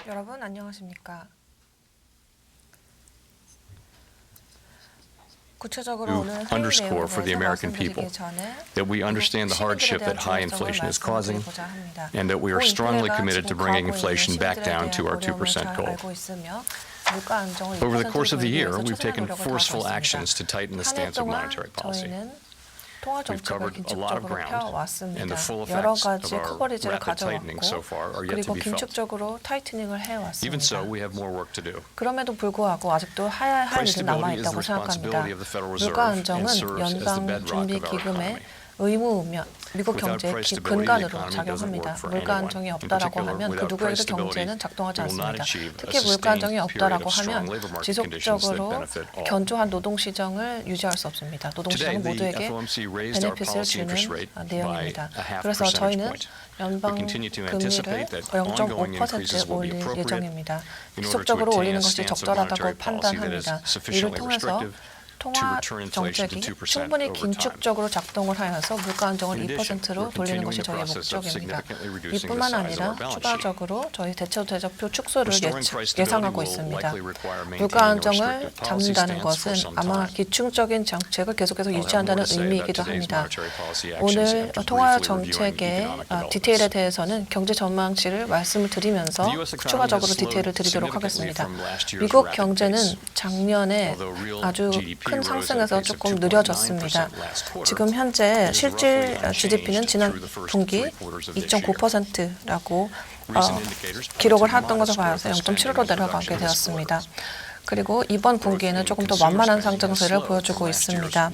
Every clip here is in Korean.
여러분 안녕하십니까? 구체적으로 오늘 회의 underscore for the 내용에 American people 말씀드리기 전에 that we understand the hardship that high inflation is causing and that we are strongly committed to bringing inflation back down to our 2% goal. Over the course of the year, we've taken forceful actions to tighten the stance of monetary policy. 통화 We've 정책을 covered a lot of 긴축적으로 ground, 펴왔습니다. and the full 여러 effects 가지 of our 커버리지를 rapid tightening so 가져왔고 far are yet 그리고 to be felt. 긴축적으로 타이트닝을 Even so, 해왔습니다. we have more work to do. 그럼에도 불구하고 아직도 해야 할 Price 일은 stability is 남아있다고 the 생각합니다. responsibility of the Federal Reserve 물가 and 안정은 serves as the bedrock of our 연방준비기금의 economy. 의무면 미국 Without 경제의 price stability, the 근간으로 economy doesn't 작용합니다. work for 물가 anyone. 안정이 In 없다라고 particular, 하면 그 without 누구에게도 price stability, 경제는 작동하지 we will not 않습니다. achieve a 특히 물가 sustained 안정이 period 없다라고 of strong 하면 labor market conditions that 지속적으로 benefit all. 견조한 노동시장을 유지할 수 없습니다. Today, 노동시장은 the 모두에게 FOMC raised our 베네핏을 policy 주는 interest rate by 내용입니다. a half 그래서 percentage 저희는 point. 연방 We continue to 금리를 anticipate that ongoing 0.5% increases will be 올릴 appropriate 예정입니다. in order to 지속적으로 attain 올리는 a 것이 stance of 적절하다고 monetary policy that is 판단합니다. 이를 sufficiently 통해서 restrictive to 통화 return inflation to 정책이 2% 충분히 over time. 긴축적으로 작동을 하여서 물가 안정을 In addition, 2%로 we're 돌리는 continuing 것이 the 저희의 process of 목적입니다. significantly reducing the 이뿐만 size of 아니라 our balance sheet. 추가적으로 저희 대체대조표 축소를 Restoring price stability 예상하고 will 있습니다. likely require 물가 maintaining a 안정을 restrictive policy 잡는다는 stance for 것은 some 아마 time. 기충적인 정책을 계속해서 I'll have more 유지한다는 to say about 의미이기도 today's 합니다. monetary policy actions 오늘 after 통화 briefly reviewing 정책의 economic developments. 디테일에 대해서는 경제 전망치를 말씀을 드리면서 The US economy 추가적으로 has slowed 디테일을 드리도록 significantly 하겠습니다. from last year's 미국 rapid 경제는 pace. 작년에 Although real 아주 GDP 큰 rose at a 상승에서 pace of 조금 2.9% 느려졌습니다. last quarter, 지금 현재 it is 실질 roughly GDP는 unchanged 지난 through the first 분기 three quarters of this year. 2.9%라고 Recent indicators point 기록을 to 했던 것을 modest 봐서 growth in 0.7로 spending 내려가게 reduction this quarter. 되었습니다. 그리고 이번 분기에는 조금 더 만만한 상승세를 보여주고 있습니다.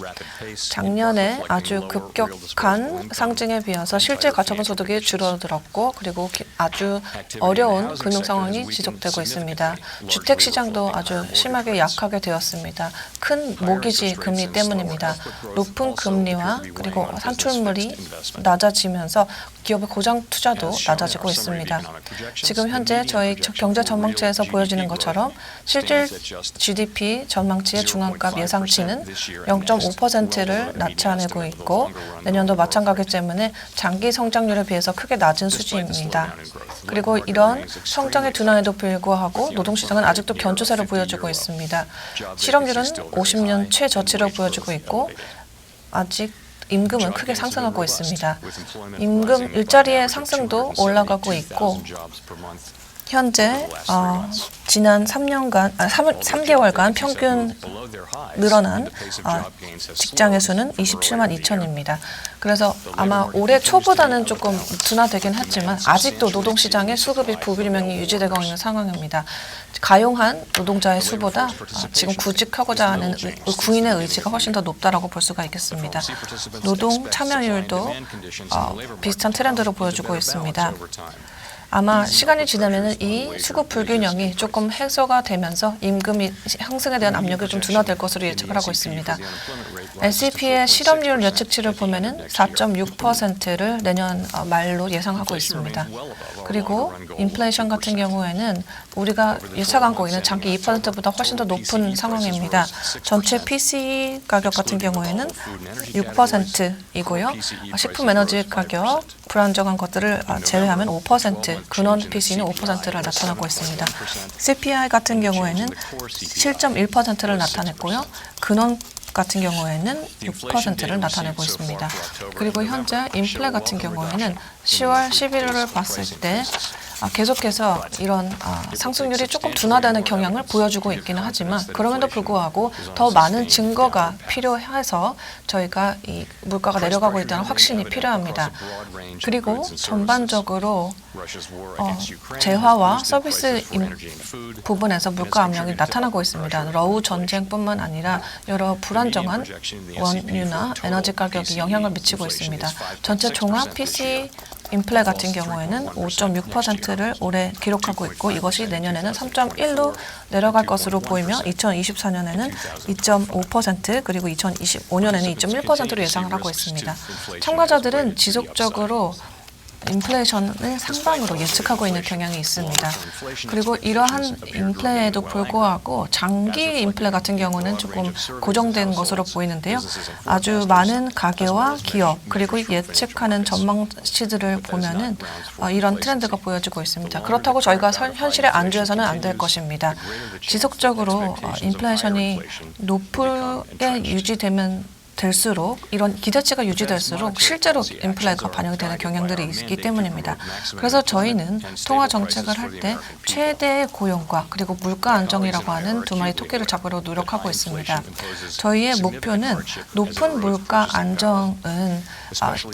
작년에 아주 급격한 상승에 비해서 실제 가처분 소득이 줄어들었고 그리고 아주 어려운 금융 상황이 지속되고 있습니다. 주택 시장도 아주 심하게 약하게 되었습니다. 큰 모기지 금리 때문입니다. 높은 금리와 그리고 산출물이 낮아지면서 기업의 고정 투자도 낮아지고 있습니다. 지금 현재 저희 경제 전망치에서 보여지는 것처럼 실질 GDP 전망치의 중앙값 예상치는 0.5%를 나타내고 있고 내년도 마찬가지이기 때문에 장기 성장률에 비해서 크게 낮은 수준입니다. 그리고 이런 성장의 둔화에도 불구하고 노동시장은 아직도 견조세를 보여주고 있습니다. 실업률은 50년 최저치를 보여주고 있고 아직 임금은 크게 상승하고 있습니다. 임금 일자리의 상승도 올라가고 있고 현재 지난 3개월간 평균 늘어난 직장의 수는 27만 2천입니다. 그래서 아마 올해 초보다는 조금 둔화되긴 했지만 아직도 노동시장의 수급이 불분명히 유지되고 있는 상황입니다. 가용한 노동자의 수보다 지금 구직하고자 하는 구인의 의지가 훨씬 더 높다라고 볼 수가 있겠습니다. 노동 참여율도 비슷한 트렌드를 보여주고 있습니다. 아마 시간이 지나면 이 수급 불균형이 조금 해소가 되면서 임금이 상승에 대한 압력이 좀 둔화될 것으로 예측을 하고 있습니다. SEP의 실업률 예측치를 보면은 4.6%를 내년 말로 예상하고 있습니다. 그리고 인플레이션 같은 경우에는 우리가 예상하고 있는 장기 2%보다 훨씬 더 높은 상황입니다. 전체 PCE 가격 같은 경우에는 6%이고요. 식품 에너지 가격 불안정한 것들을 제외하면 5%, 근원 PC는 5%를 나타나고 있습니다. CPI 같은 경우에는 7.1%를 나타냈고요. 근원 같은 경우에는 6%를 나타내고 있습니다. 그리고 현재 인플레 같은 경우에는 10월 11월을 봤을 때 계속해서 이런 상승률이 조금 둔화되는 경향을 보여주고 있기는 하지만 그럼에도 불구하고 더 많은 증거가 필요해서 저희가 이 물가가 내려가고 있다는 확신이 필요합니다. 그리고 전반적으로 재화와 서비스 부분에서 물가 압력이 나타나고 있습니다. 러우 전쟁뿐만 아니라 여러 불안정한 원유나 에너지 가격이 영향을 미치고 있습니다. 전체 종합 PC 인플레 같은 경우에는 5.6%를 올해 기록하고 있고 이것이 내년에는 3.1로 내려갈 것으로 보이며 2024년에는 2.5% 그리고 2025년에는 2.1%로 예상을 하고 있습니다. 참가자들은 지속적으로 인플레이션을 상방으로 예측하고 있는 경향이 있습니다. 그리고 이러한 인플레에도 불구하고 장기 인플레 같은 경우는 조금 고정된 것으로 보이는데요. 아주 많은 가계와 기업 그리고 예측하는 전망치들을 보면은 이런 트렌드가 보여지고 있습니다. 그렇다고 저희가 현실에 안주해서는 안 될 것입니다. 지속적으로 인플레이션이 높게 유지되면 될수록 이런 기대치가 유지될수록 실제로 인플레가 반영이 되는 경향들이 있기 때문입니다. 그래서 저희는 통화 정책을 할 때 최대의 고용과 그리고 물가 안정이라고 하는 두 마리 토끼를 잡으려 노력하고 있습니다. 저희의 목표는 높은 물가 안정은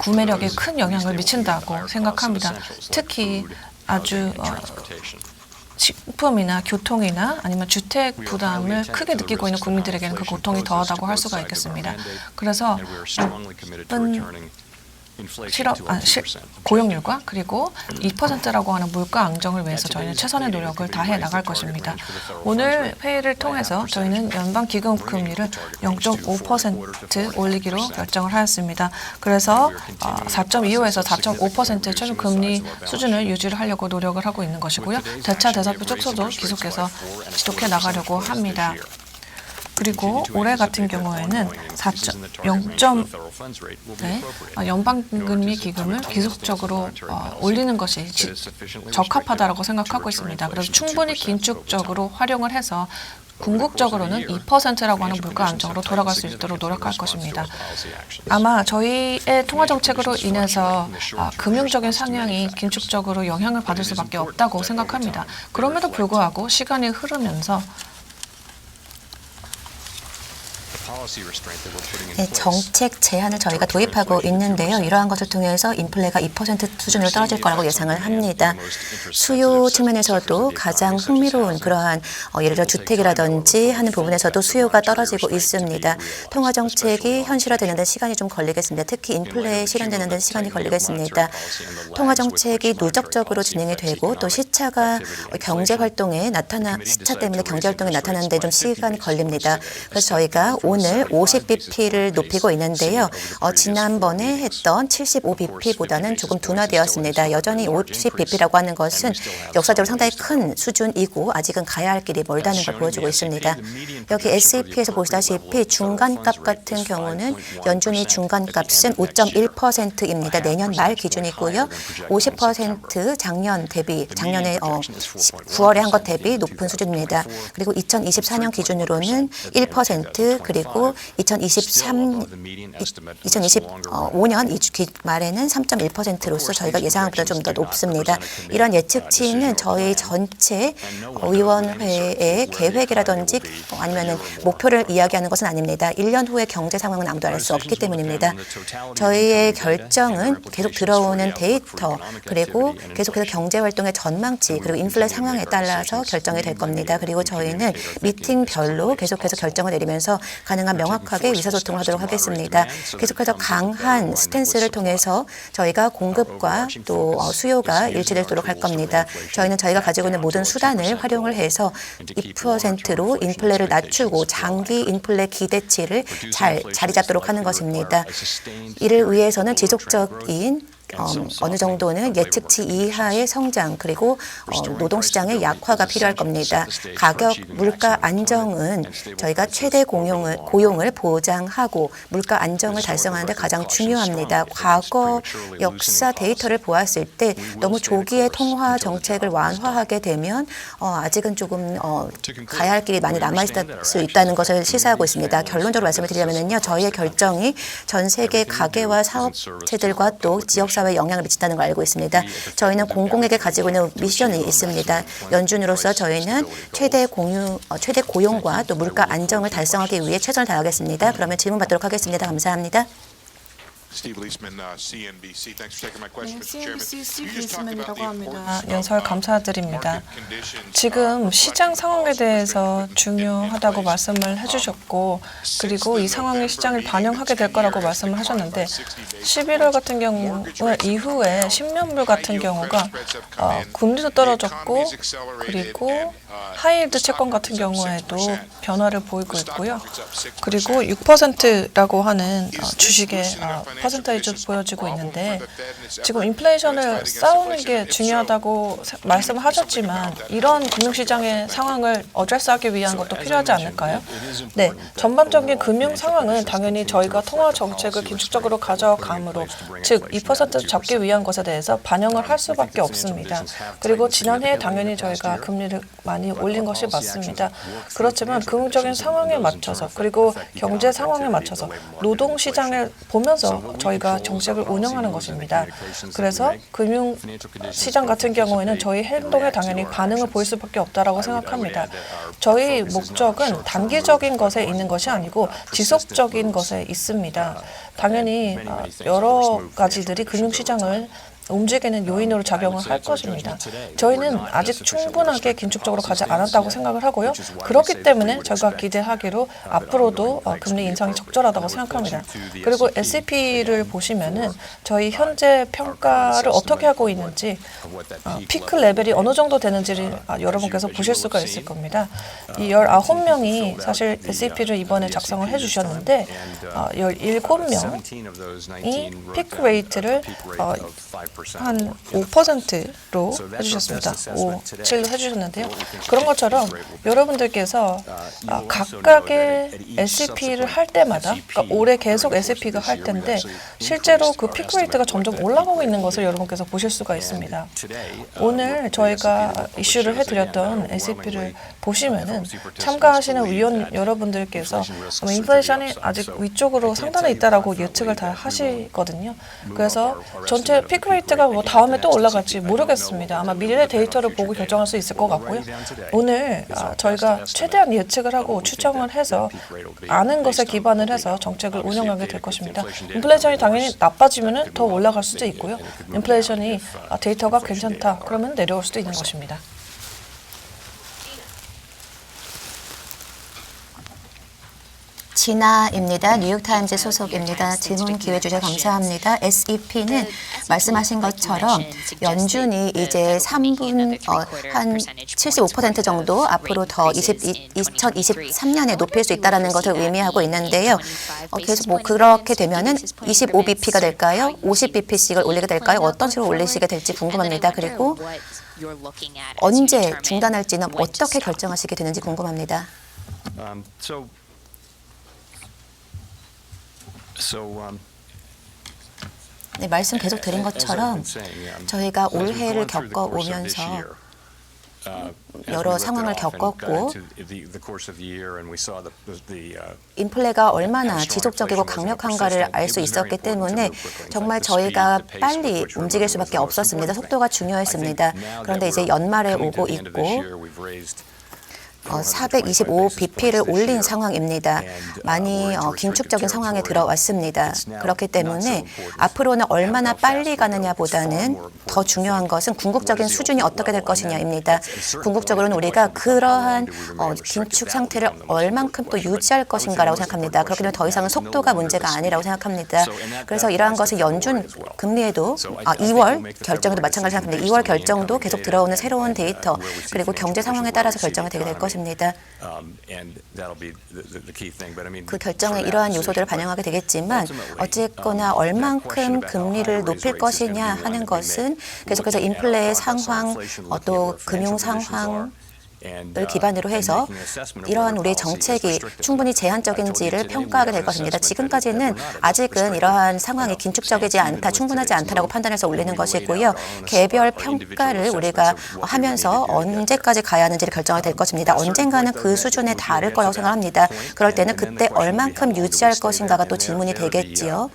구매력에 큰 영향을 미친다고 생각합니다. 특히 아주 식품이나 교통이나 아니면 주택 부담을 크게 느끼고 있는 국민들에게는 그 고통이 더하다고 할 수가 있겠습니다. 그래서 높은 고용률과 그리고 2%라고 하는 물가 안정을 위해서 저희는 최선의 노력을 다해 나갈 것입니다. 오늘 회의를 통해서 저희는 연방 기금 금리를 0.5% 올리기로 결정을 하였습니다. 그래서 4.25에서 4.5%의 최종 금리 수준을 유지를 하려고 노력을 하고 있는 것이고요. 대차 대사표 축소도 계속해서 지속해 나가려고 합니다. 그리고 올해 같은 경우에는 0.0 연방금리 기금을 기속적으로 올리는 것이 적합하다고 생각하고 있습니다. 그래서 충분히 긴축적으로 활용을 해서 궁극적으로는 2%라고 하는 물가 안정으로 돌아갈 수 있도록 노력할 것입니다. 아마 저희의 통화 정책으로 인해서 금융적인 상향이 긴축적으로 영향을 받을 수밖에 없다고 생각합니다. 그럼에도 불구하고 시간이 흐르면서 네, 정책 제한을 저희가 도입하고 있는데요. 이러한 것을 통해서 인플레가 2% 수준으로 떨어질 거라고 예상을 합니다. 수요 측면에서도 가장 흥미로운 그러한 예를 들어 주택이라든지 하는 부분에서도 수요가 떨어지고 있습니다. 통화 정책이 현실화되는 데 시간이 좀 걸리겠습니다. 특히 인플레에 실현되는 데 시간이 걸리겠습니다. 통화 정책이 누적적으로 진행이 되고 또 시차가 시차 때문에 경제 활동에 나타나는 데 좀 시간이 걸립니다. 그래서 저희가 오늘 50bp를 높이고 있는데요. 지난번에 했던 75bp보다는 조금 둔화되었습니다. 여전히 50bp라고 하는 것은 역사적으로 상당히 큰 수준이고 아직은 가야 할 길이 멀다는 걸 보여주고 있습니다. 여기 SAP에서 보시다시피 중간값 같은 경우는 연준이 중간값은 5.1%입니다. 내년 말 기준이고요. 50% 작년에 9월에 한 것 대비 높은 수준입니다. 그리고 2024년 기준으로는 1% 그리고 2025년 2주기 말에는 3.1%로서 저희가 예상한 것보다 좀 더 높습니다. 이런 예측치는 저희 전체 위원회의 계획이라든지 아니면 목표를 이야기하는 것은 아닙니다. 1년 후의 경제 상황은 아무도 알 수 없기 때문입니다. 저희의 결정은 계속 들어오는 데이터 그리고 계속해서 경제활동의 전망치 그리고 인플레 상황에 따라서 결정이 될 겁니다. 그리고 저희는 미팅별로 계속해서 결정을 내리면서 가능한 명확하게 의사소통을 하도록 하겠습니다. 계속해서 강한 스탠스를 통해서 저희가 공급과 또 수요가 일치되도록 할 겁니다. 저희는 저희가 가지고 있는 모든 수단을 활용을 해서 2%로 인플레를 낮추고 장기 인플레 기대치를 잘 자리 잡도록 하는 것입니다. 이를 위해서는 지속적인 어느 정도는 예측치 이하의 성장 그리고 노동시장의 약화가 필요할 겁니다. 가격, 물가 안정은 저희가 최대 고용을 보장하고 물가 안정을 달성하는 데 가장 중요합니다. 과거 역사 데이터를 보았을 때 너무 조기에 통화 정책을 완화하게 되면 아직은 조금 가야 할 길이 많이 남아있을 수 있다는 것을 시사하고 있습니다. 결론적으로 말씀을 드리자면요. 저희의 결정이 전 세계 가계와 사업체들과 또 지역사회에 영향을 미친다는 걸 알고 있습니다. 저희는 공공에게 가지고 있는 미션이 있습니다. 연준으로서 저희는 최대 고용과 또 물가 안정을 달성하기 위해 최선을 다하겠습니다. 그러면 질문 받도록 하겠습니다. 감사합니다. CNBC 스티브 리스맨이라고 합니다. 연설 감사드립니다. 지금 시장 상황에 대해서 중요하다고 말씀을 해주셨고 그리고 이 상황이 시장을 반영하게 될 거라고 말씀을 하셨는데 11월 같은 경우 이후에 10년물 같은 경우가 금리도 떨어졌고 그리고 하이힐드 채권 같은 경우에도 변화를 보이고 있고요. 그리고 6%라고 하는 주식의 퍼센테이지로 보여지고 있는데 지금 인플레이션을 싸우는 게 중요하다고 말씀을 하셨지만 이런 금융시장의 상황을 어드레스하기 위한 것도 필요하지 않을까요? 네, 전반적인 금융 상황은 당연히 저희가 통화 정책을 긴축적으로 가져감으로 즉 2% 잡기 위한 것에 대해서 반영을 할 수밖에 없습니다. 그리고 지난해에 당연히 저희가 금리를 많이 올린 것이 맞습니다. 그렇지만 금융적인 상황에 맞춰서 그리고 경제 상황에 맞춰서 노동 시장을 보면서 저희가 정책을 운영하는 것입니다. 그래서 금융 시장 같은 경우에는 저희 행동에 당연히 반응을 보일 수밖에 없다라고 생각합니다. 저희 목적은 단기적인 것에 있는 것이 아니고 지속적인 것에 있습니다. 당연히 여러 가지들이 금융시장을 움직이는 요인으로 작용을 할 것입니다. 저희는 아직 충분하게 긴축적으로 가지 않았다고 생각을 하고요. 그렇기 때문에 저희가 기대하기로 앞으로도 금리 인상이 적절하다고 생각합니다. 그리고 S&P를 보시면은 저희 현재 평가를 어떻게 하고 있는지 피크 레벨이 어느 정도 되는지를 여러분께서 보실 수가 있을 겁니다. 이 19명이 사실 S&P를 이번에 작성을 해주셨는데 17명이 피크 레이트를 한 5%로 해주셨습니다. 7로 해주셨는데요. 그런 것처럼 여러분들께서 각각의 S&P를 할 때마다 그러니까 올해 계속 S&P가 할 텐데 실제로 그 피크 레이트가 점점 올라가고 있는 것을 여러분께서 보실 수가 있습니다. 오늘 저희가 이슈를 해드렸던 S&P를 보시면은 참가하시는 위원 여러분들께서 인플레이션이 아직 위쪽으로 상단에 있다라고 예측을 다 하시거든요. 그래서 전체 피크 레이트가 뭐 다음에 또 올라갈지 모르겠습니다. 아마 미래 데이터를 보고 결정할 수 있을 것 같고요. 오늘 저희가 최대한 예측을 하고 추정을 해서 아는 것에 기반을 해서 정책을 운영하게 될 것입니다. 인플레이션이 당연히 나빠지면 더 올라갈 수도 있고요. 인플레이션이 데이터가 괜찮다 그러면 내려올 수도 있는 것입니다. 진아입니다. 뉴욕타임즈 소속입니다. 질문 기회 주셔서 감사합니다. S&P는 말씀하신 것처럼 연준이 이제 3분 한 75% 정도 앞으로 더 2023년에 높일 수 있다는 것을 의미하고 있는데요. 계속 뭐 그렇게 되면은 25bp가 될까요? 50bp씩을 올리게 될까요? 어떤 식으로 올리시게 될지 궁금합니다. 그리고 언제 중단할지는 어떻게 결정하시게 되는지 궁금합니다. 네, 말씀 계속 드린 것처럼 저희가 올해를 겪어오면서 여러 상황을 겪었고 인플레가 얼마나 지속적이고 강력한가를 알 수 있었기 때문에 정말 저희가 빨리 움직일 수밖에 없었습니다. 속도가 중요했습니다. 그런데 이제 연말에 오고 있고 425bp를 올린 상황입니다. 많이 긴축적인 상황에 들어왔습니다. 그렇기 때문에 앞으로는 얼마나 빨리 가느냐보다는 더 중요한 것은 궁극적인 수준이 어떻게 될 것이냐입니다. 궁극적으로는 우리가 그러한 긴축 상태를 얼만큼 또 유지할 것인가라고 생각합니다. 그렇기 때문에 더 이상은 속도가 문제가 아니라고 생각합니다. 그래서 이러한 것은 연준 금리에도 2월 결정에도 마찬가지로 생각합니다. 2월 결정도 계속 들어오는 새로운 데이터 그리고 경제 상황에 따라서 결정이 되게 될 것입니다. 그 결정에 이러한 요소들을 반영하게 되겠지만 어쨌거나 얼만큼 금리를 높일 것이냐 하는 것은 계속해서 인플레 상황, 또 금융 상황 을 기반으로 해서 이러한 우리의 정책이 충분히 제한적인지를 평가하게 될 것입니다. 지금까지는 아직은 이러한 상황이 긴축적이지 않다, 충분하지 않다라고 판단해서 올리는 것이고요. 개별 평가를 우리가 하면서 언제까지 가야 하는지를 결정하게 될 것입니다. 언젠가는 그 수준에 다를 거라고 생각합니다. 그럴 때는 그때 얼만큼 유지할 것인가가 또 질문이 되겠지요.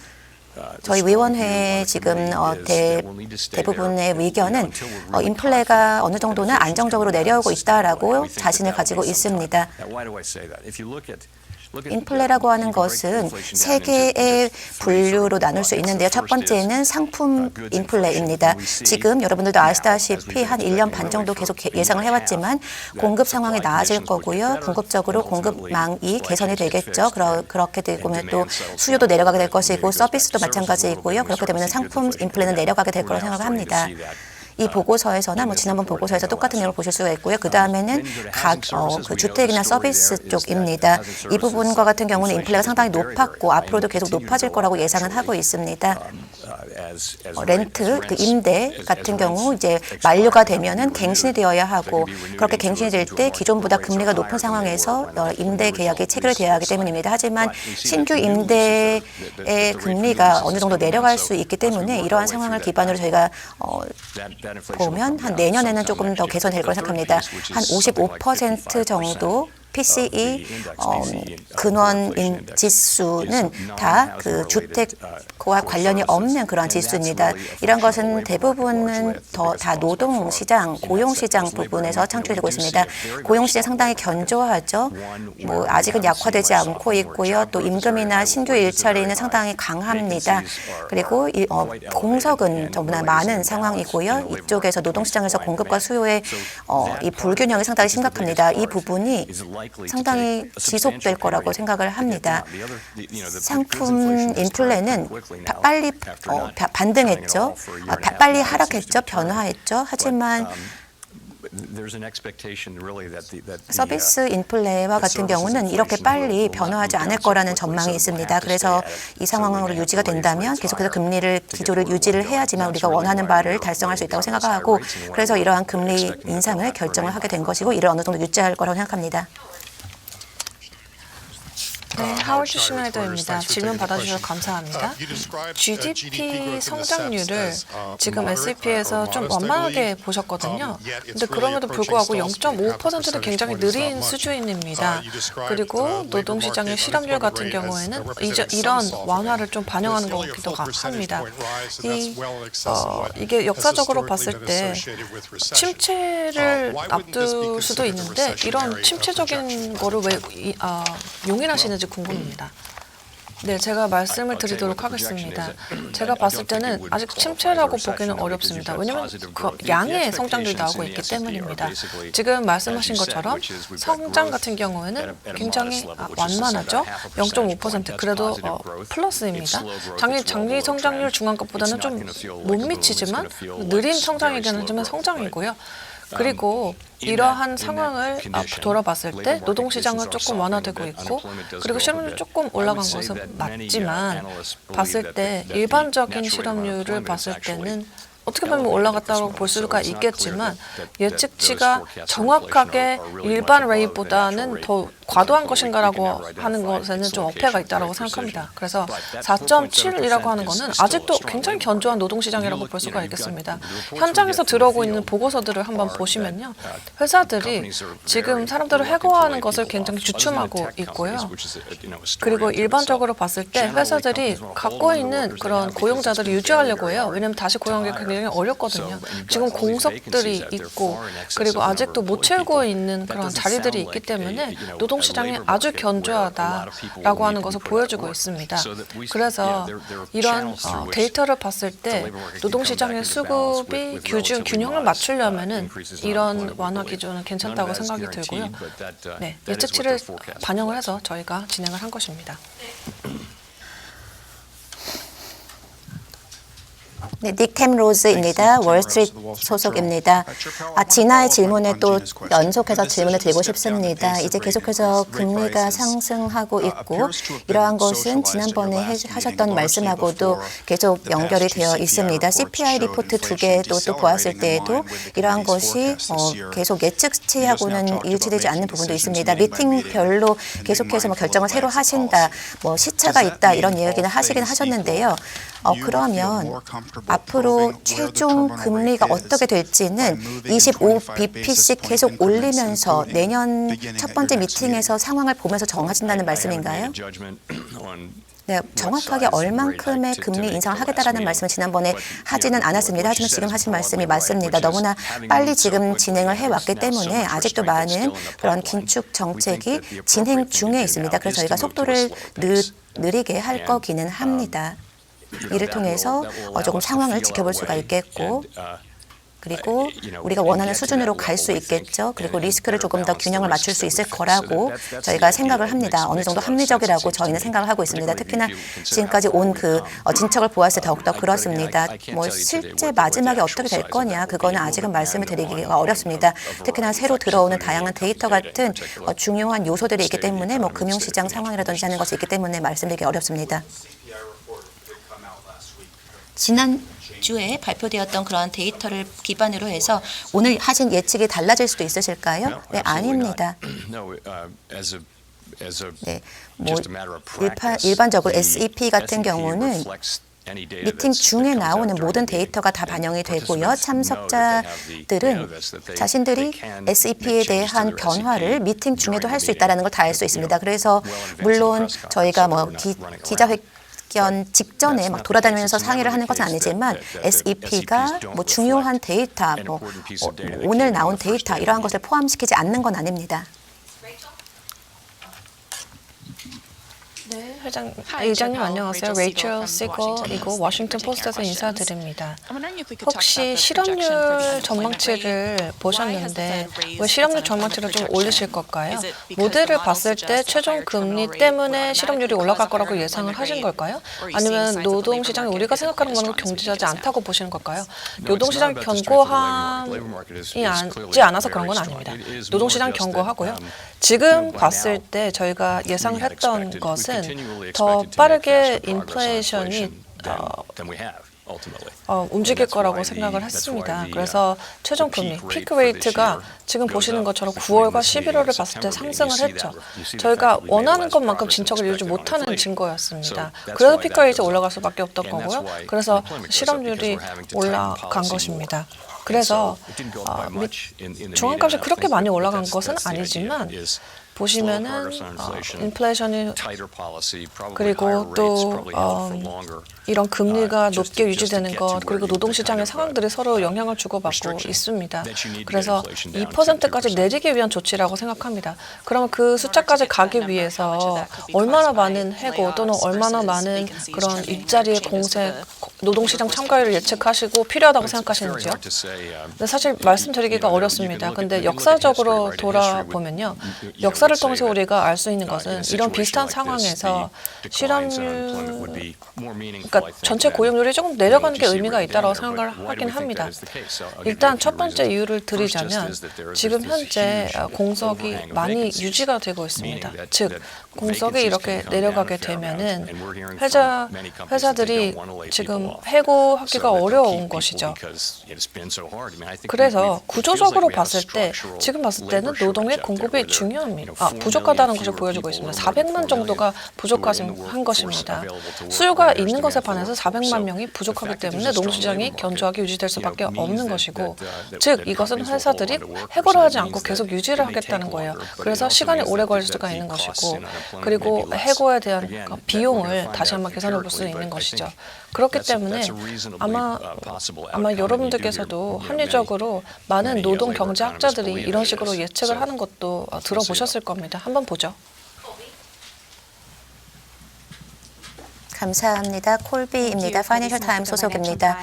저희 위원회의 지금 대부분의 의견은 인플레가 어느 정도는 안정적으로 내려오고 있다라고 자신을 가지고 있습니다. 인플레라고 하는 것은 세 개의 분류로 나눌 수 있는데요. 첫 번째는 상품 인플레입니다. 지금 여러분들도 아시다시피 한 1년 반 정도 계속 예상을 해왔지만 공급 상황이 나아질 거고요. 궁극적으로 공급망이 개선이 되겠죠. 그렇게 되면 또 수요도 내려가게 될 것이고 서비스도 마찬가지이고요. 그렇게 되면 상품 인플레는 내려가게 될 거라고 생각합니다. 이 보고서에서나 뭐 지난번 보고서에서 똑같은 내용을 보실 수가 있고요. 그 다음에는 그 주택이나 서비스 쪽입니다. 이 부분과 같은 경우는 인플레가 상당히 높았고 앞으로도 계속 높아질 거라고 예상은 하고 있습니다. 렌트, 그 임대 같은 경우 이제 만료가 되면은 갱신이 되어야 하고 그렇게 갱신이 될 때 기존보다 금리가 높은 상황에서 임대 계약이 체결되어야 하기 때문입니다. 하지만 신규 임대의 금리가 어느 정도 내려갈 수 있기 때문에 이러한 상황을 기반으로 저희가 보면 한 내년에는 조금 더 개선될 거라 생각합니다. 한 55% 정도 PCE 근원 지수는 다 그 주택과 관련이 없는 그런 지수입니다. 이런 것은 대부분은 다 노동시장, 고용시장 부분에서 창출되고 있습니다. 고용시장 상당히 견조하죠. 뭐 아직은 약화되지 않고 있고요. 또 임금이나 신규 일자리는 상당히 강합니다. 그리고 공석은 전부나 많은 상황이고요. 이쪽에서 노동시장에서 공급과 수요의 이 불균형이 상당히 심각합니다. 이 부분이 상당히 지속될 거라고 생각을 합니다. 상품 인플레는 빨리 반등했죠. 빨리 하락했죠. 변화했죠. 하지만 서비스 인플레와 같은 경우는 이렇게 빨리 변화하지 않을 거라는 전망이 있습니다. 그래서 이 상황으로 유지가 된다면 계속해서 금리를 기조를 유지를 해야지만 우리가 원하는 바를 달성할 수 있다고 생각하고 그래서 이러한 금리 인상을 결정을 하게 된 것이고 이를 어느 정도 유지할 거라고 생각합니다. 네, 하워드 슈나이더입니다. 질문 받아주셔서 감사합니다. GDP 성장률을 지금 S&P에서 좀 완만하게 보셨거든요. 근데 그럼에도 불구하고 0.5%는 굉장히 느린 수준입니다. 그리고 노동시장의 실업률 같은 경우에는 이런 완화를 좀 반영하는 것 같기도 합니다. 이게 역사적으로 봤을 때 침체를 앞둘 수도 있는데 이런 침체적인 거를 왜 용인하시는지 궁금합니다. 네, 제가 말씀을 드리도록 하겠습니다. 제가 봤을 때는 아직 침체라고 보기는 어렵습니다. 왜냐하면 그 양의 성장률이 나오고 있기 때문입니다. 지금 말씀하신 것처럼 성장 같은 경우에는 굉장히 완만하죠. 0.5% 그래도 플러스입니다. 장기 성장률 중간 것보다는 좀 못 미치지만 느린 성장이긴 하지만 성장이고요. 그리고 이러한 상황을 돌아봤을 때 노동시장은 조금 완화되고 있고 그리고 실업률이 조금 올라간 것은 맞지만 봤을 때 일반적인 실업률을 봤을 때는 어떻게 보면 올라갔다고 볼 수가 있겠지만 예측치가 정확하게 일반 레이트보다는 더 과도한 것인가라고 하는 것에는 좀 어폐가 있다고 생각합니다. 그래서 4.7이라고 하는 것은 아직도 굉장히 견조한 노동시장이라고 볼 수가 있겠습니다. 현장에서 들어오고 있는 보고서들을 한번 보시면요. 회사들이 지금 사람들을 해고하는 것을 굉장히 주춤하고 있고요. 그리고 일반적으로 봤을 때 회사들이 갖고 있는 그런 고용자들을 유지하려고 해요. 왜냐하면 다시 고용하기 굉장히 어렵거든요. 지금 공석들이 있고 그리고 아직도 못 채우고 있는 그런 자리들이 있기 때문에 노동시장이 아주 견조하다라고 하는 것을 보여주고 있습니다. 그래서 이런 데이터를 봤을 때 노동시장의 수급이 균형을 맞추려면은 이런 완화 기준은 괜찮다고 생각이 들고요. 네, 예측치를 반영을 해서 저희가 진행을 한 것입니다. 네, 닉템 로즈입니다. 월스트리트 소속입니다. 진아의 질문에 또 연속해서 질문을 드리고 싶습니다. 이제 계속해서 금리가 상승하고 있고 이러한 것은 지난번에 하셨던 말씀하고도 계속 연결이 되어 있습니다. CPI 리포트 두 개도 또 보았을 때에도 이러한 것이 계속 예측치하고는 일치되지 않는 부분도 있습니다. 미팅별로 계속해서 결정을 새로 하신다, 시차가 있다 이런 이야기는 하시긴 하셨는데요. 그러면 앞으로 최종 금리가 어떻게 될지는 25bp씩 계속 올리면서 내년 첫 번째 미팅에서 상황을 보면서 정하신다는 말씀인가요? 네, 정확하게 얼만큼의 금리 인상을 하겠다라는 말씀을 지난번에 하지는 않았습니다. 하지만 지금 하신 말씀이 맞습니다. 너무나 빨리 지금 진행을 해왔기 때문에 아직도 많은 그런 긴축 정책이 진행 중에 있습니다. 그래서 저희가 속도를 느리게 할 거기는 합니다. 이를 통해서 조금 상황을 지켜볼 수가 있겠고 그리고 우리가 원하는 수준으로 갈 수 있겠죠. 그리고 리스크를 조금 더 균형을 맞출 수 있을 거라고 저희가 생각을 합니다. 어느 정도 합리적이라고 저희는 생각을 하고 있습니다. 특히나 지금까지 온 그 진척을 보았을 때 더욱더 그렇습니다. 뭐 실제 마지막에 어떻게 될 거냐 그거는 아직은 말씀을 드리기가 어렵습니다. 특히나 새로 들어오는 다양한 데이터 같은 중요한 요소들이 있기 때문에 뭐 금융시장 상황이라든지 하는 것이 있기 때문에 말씀드리기 어렵습니다. 지난주에 발표되었던 그런 데이터를 기반으로 해서 오늘 하신 예측이 달라질 수도 있으실까요? 네, 아닙니다. 네, 뭐 일반적으로 SEP 같은 경우는 미팅 중에 나오는 모든 데이터가 다 반영이 되고요. 참석자들은 자신들이 SEP에 대한 변화를 미팅 중에도 할 수 있다는 걸 다 알 수 있습니다. 그래서 물론 저희가 뭐 기자회견 직전에 막 돌아다니면서 상의를 하는 것은 아니지만 SEP가 뭐 중요한 데이터, 뭐 오늘 나온 데이터 이러한 것을 포함시키지 않는 건 아닙니다. 네, 의장님 안녕하세요. 레이첼 시걸이고 워싱턴 포스트에서 인사드립니다. 혹시 실업률 전망치를 보셨는데 왜 실업률 전망치를 좀 올리실 걸까요? 모델을 봤을 때 최종 금리 때문에 실업률이 올라갈 거라고 예상을 하신 걸까요? 아니면 노동시장이 우리가 생각하는 것으로 경제하지 않다고 보시는 걸까요? 노동시장 견고함이 있지 않아서 그런 건 아닙니다. 노동시장 견고하고요. 지금 봤을 때 저희가 예상을 했던 것은 더 빠르게 인플레이션이 움직일 거라고 생각을 했습니다. 그래서 최종 금리, 피크 레이트가 지금 보시는 것처럼 9월과 11월을 봤을 때 상승을 했죠. 저희가 원하는 것만큼 진척을 이루지 못하는 증거였습니다. 그래서 피크 레이트 올라갈 수밖에 없던 거고요. 그래서 실업률이 올라간 것입니다. 그래서 중앙값이 그렇게 많이 올라간 것은 아니지만 보시면은 인플레이션이 그리고 또 이런 금리가 높게 유지되는 것 그리고 노동시장의 상황들이 서로 영향을 주고받고 있습니다. 그래서 2%까지 내리기 위한 조치라고 생각합니다. 그러면 그 숫자까지 가기 위해서 얼마나 많은 해고 또는 얼마나 많은 그런 일자리의 공세, 노동시장 참가율을 예측하시고 필요하다고 생각하시는지요? 근데 사실 말씀드리기가 어렵습니다. 근데 역사적으로 돌아보면요. 역사를 통해서 우리가 알 수 있는 것은 이런 비슷한 상황에서 실업률, 그러니까 전체 고용률이 조금 내려가는 게 의미가 있다고 생각을 하긴 합니다. 일단 첫 번째 이유를 드리자면 지금 현재 공석이 많이 유지가 되고 있습니다. 즉 공석이 이렇게 내려가게 되면은 회사들이 지금 해고하기가 어려운 것이죠. 그래서 구조적으로 봤을 때 지금 봤을 때는 노동의 공급이 중요합니다. 부족하다는 것을 보여주고 있습니다. 400만 정도가 부족한 것입니다. 수요가 있는 것에 반해서 400만 명이 부족하기 때문에 노동시장이 견조하게 유지될 수밖에 없는 것이고 즉 이것은 회사들이 해고를 하지 않고 계속 유지를 하겠다는 거예요. 그래서 시간이 오래 걸릴 수가 있는 것이고 그리고 해고에 대한 비용을 다시 한번 계산해 볼 수 있는 것이죠. 그렇기 때문에 아마 여러분들께서도 합리적으로 많은 노동 경제학자들이 이런 식으로 예측을 하는 것도 들어보셨을 겁니다. 한번 보죠. 감사합니다. 콜비입니다. 파이낸셜 타임스 소속입니다.